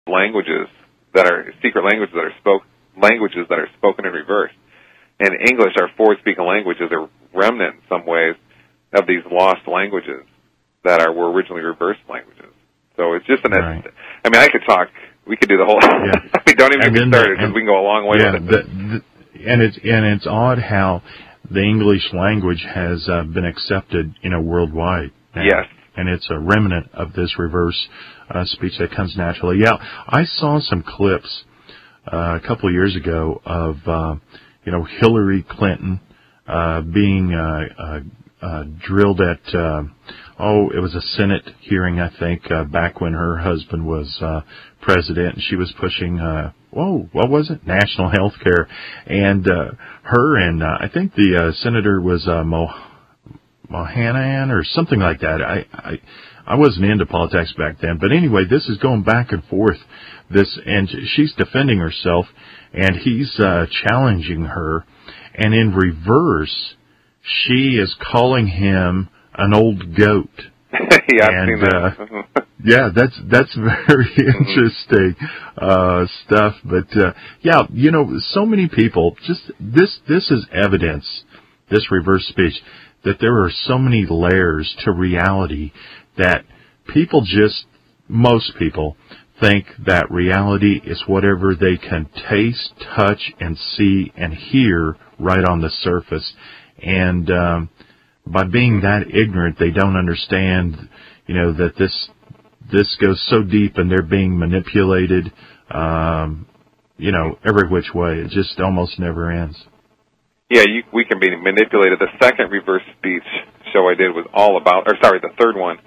languages that are secret languages that are spoken in reverse. And English, our forward-speaking language, is a remnant in some ways of these lost languages that were originally reverse languages. So it's just I mean, I could talk. We could do the whole. Yeah. I mean, don't even get me started because we can go a long way with it. And it's odd how the English language has been accepted, worldwide now. Yes. And it's a remnant of this reverse speech that comes naturally. Yeah, I saw some clips a couple of years ago of Hillary Clinton being drilled at it was a Senate hearing, I think, back when her husband was president, and she was pushing what was it? National health care. And her and I think the senator was Mohanan or something like that. I wasn't into politics back then, but anyway, this is going back and forth. And she's defending herself, and he's challenging her, and in reverse, she is calling him an old goat. Yeah, I've seen that. Yeah, that's very interesting stuff. But so many people this is evidence, this reverse speech, that there are so many layers to reality that most people think that reality is whatever they can taste, touch, and see and hear right on the surface. And by being that ignorant, they don't understand, that this goes so deep and they're being manipulated, every which way. It just almost never ends. Yeah, we can be manipulated. The second reverse speech show I did was all about, the third one.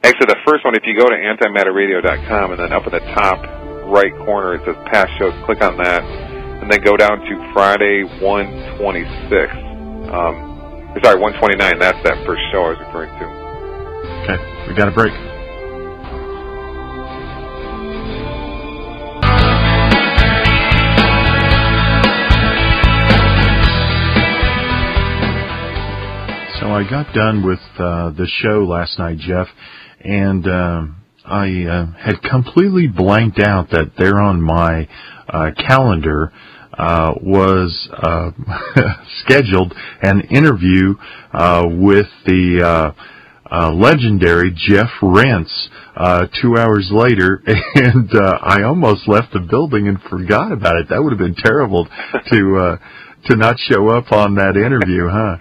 Actually, the first one, if you go to antimatterradio.com and then up at the top right corner, it says past shows, click on that, and then go down to Friday 126. 129, that's that first show I was referring to. Okay, we got a break. So I got done with the show last night, Jeff, and I had completely blanked out that there on my calendar was scheduled an interview with the legendary Jeff Rentz 2 hours later, and I almost left the building and forgot about it. That would have been terrible to not show up on that interview, huh?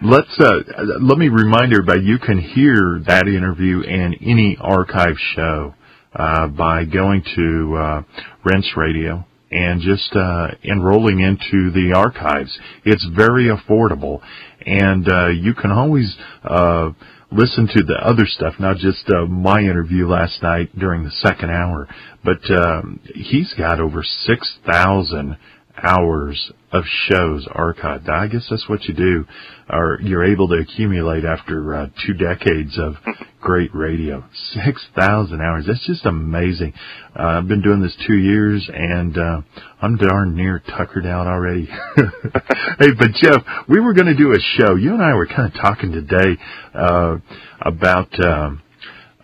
Let me remind everybody, you can hear that interview and any archive show by going to Rentz Radio and just enrolling into the archives. It's very affordable, and you can always listen to the other stuff, not just my interview last night during the second hour, but he's got over 6,000 hours of shows archived. I guess that's what you do, or you're able to accumulate after 2 decades of great radio. 6,000 hours. That's just amazing. I've been doing this 2 years, and I'm darn near tuckered out already. Hey, but Jeff, we were going to do a show. You and I were kind of talking today about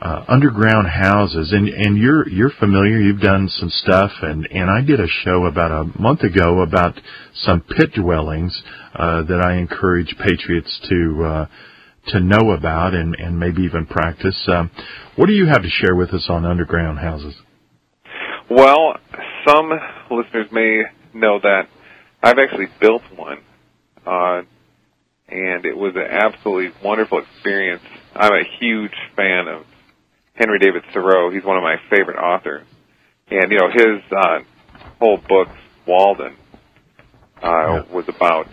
underground houses, and you're familiar. You've done some stuff, and I did a show about a month ago about some pit dwellings that I encourage patriots to know about and maybe even practice. What do you have to share with us on underground houses? Well, some listeners may know that I've actually built one, and it was an absolutely wonderful experience. I'm a huge fan of Henry David Thoreau. He's one of my favorite authors. And, his whole book, Walden, was about,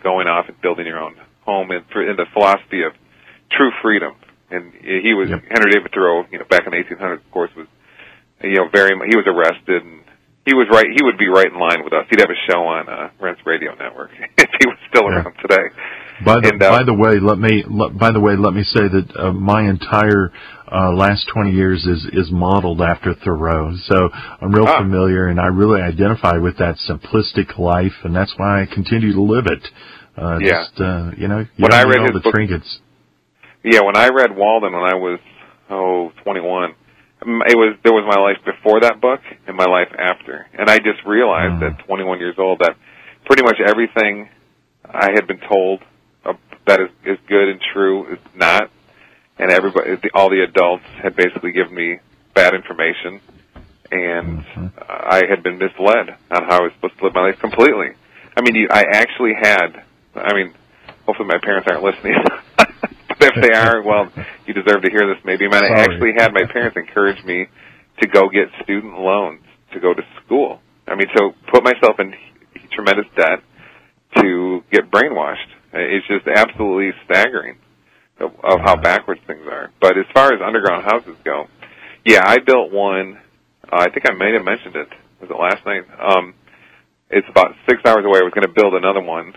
going off and building your own home in the philosophy of true freedom. And he was, Henry David Thoreau, back in the 1800s, of course, was, he was arrested, and he would be right in line with us. He'd have a show on Rentz Radio Network if he was still around today. By the way, let me say that my entire last 20 years is modeled after Thoreau, so I'm real familiar, and I really identify with that simplistic life, and that's why I continue to live it. When I read his book, trinkets. Yeah, when I read Walden when I was 21, There was my life before that book and my life after. And I just realized at 21 years old that pretty much everything I had been told that is good and true is not. And all the adults had basically given me bad information. And I had been misled on how I was supposed to live my life completely. I mean, I actually had, hopefully my parents aren't listening. But if they are, well, you deserve to hear this maybe. I actually had my parents encourage me to go get student loans to go to school. So put myself in tremendous debt to get brainwashed. It's just absolutely staggering of how backwards things are. But as far as underground houses go, yeah, I built one. I think I may have mentioned it. Was it last night? It's about 6 hours away. I was going to build another one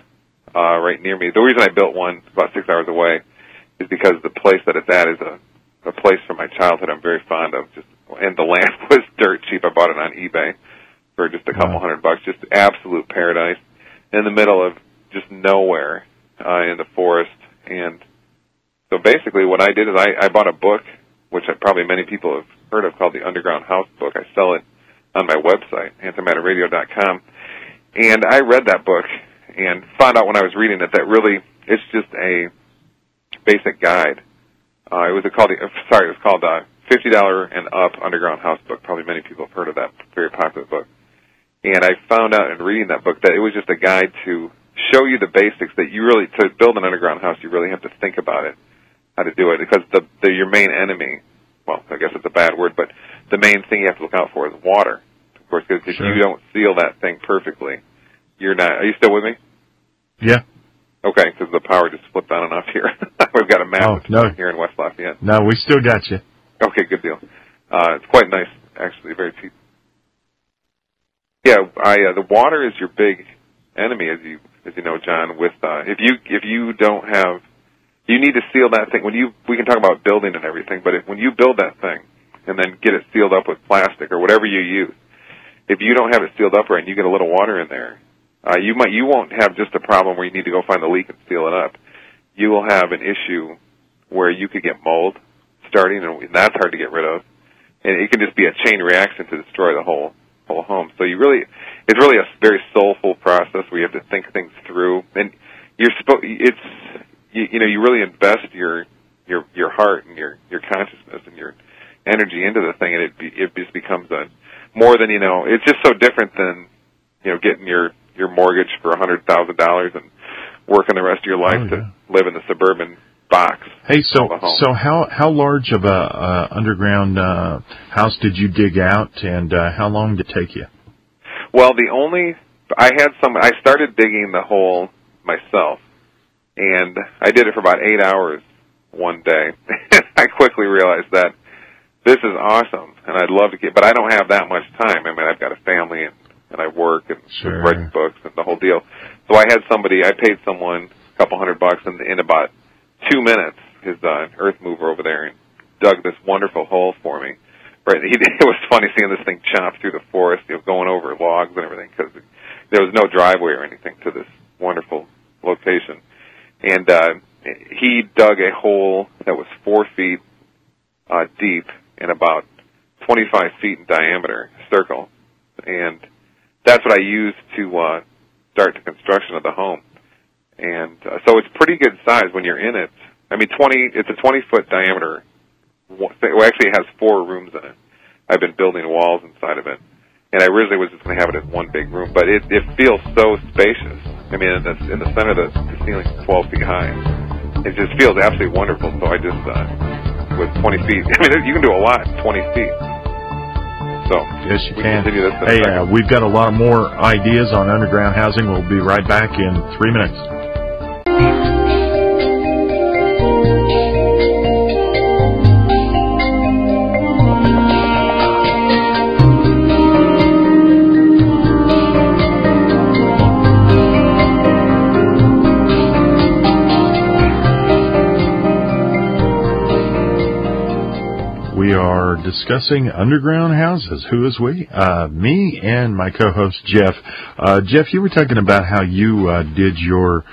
right near me. The reason I built one about 6 hours away is because the place that it's at is a place from my childhood I'm very fond of. And the land was dirt cheap. I bought it on eBay for just a couple $100. Just absolute paradise in the middle of just nowhere in the forest. And so basically what I did is I bought a book, which probably many people have heard of, called the Underground House book. I sell it on my website, antimatterradio.com. And I read that book and found out when I was reading it that really it's just a basic guide. It was called $50 and Up Underground House book. Probably many people have heard of that very popular book. And I found out in reading that book that it was just a guide to show you the basics that to build an underground house, you really have to think about it, how to do it, because your main enemy, well, I guess it's a bad word, but the main thing you have to look out for is water. Of course, because if you don't seal that thing perfectly, you're not. Are you still with me? Yeah. Okay, because the power just flipped on and off here. We've got a map here in West Lafayette. No, we still got you. Okay, good deal. It's quite nice, actually, very cheap. Yeah, the water is your big enemy, as you know, John. With if you don't have, you need to seal that thing. We can talk about building and everything, but when you build that thing and then get it sealed up with plastic or whatever you use, if you don't have it sealed up right and you get a little water in there, you won't have just a problem where you need to go find the leak and seal it up. You will have an issue where you could get mold starting, and that's hard to get rid of. And it can just be a chain reaction to destroy the whole home. So it's really a very soulful process where you have to think things through, and you really invest your heart and your consciousness and your energy into the thing, and it just becomes more than it's just so different than getting your mortgage for $100,000 and working the rest of your life to live in the suburban box. Hey, so how large of a underground house did you dig out, and how long did it take you? Well, I started digging the hole myself, and I did it for about 8 hours one day. I quickly realized that this is awesome, and I'd love to but I don't have that much time. I've got a family, and I work and write books and the whole deal. So I paid someone a couple $100, and in about 2 minutes, his earth mover over there and dug this wonderful hole for me. Right, it was funny seeing this thing chop through the forest, going over logs and everything, because there was no driveway or anything to this wonderful location. And he dug a hole that was 4 feet deep and about 25 feet in diameter, circle. And that's what I used to start the construction of the home. And so it's pretty good size when you're in it. It's a 20-foot diameter. Well, actually, it has 4 rooms in it. I've been building walls inside of it. And I originally was just going to have it as one big room, but it feels so spacious. In the center of the ceiling is 12 feet high. It just feels absolutely wonderful. So I just, with 20 feet, you can do a lot in 20 feet. So, yes, you can. Hey, we've got a lot more ideas on underground housing. We'll be right back in 3 minutes. We are discussing underground houses. Who is we? Me and my co-host, Jeff. Jeff, you were talking about how you did your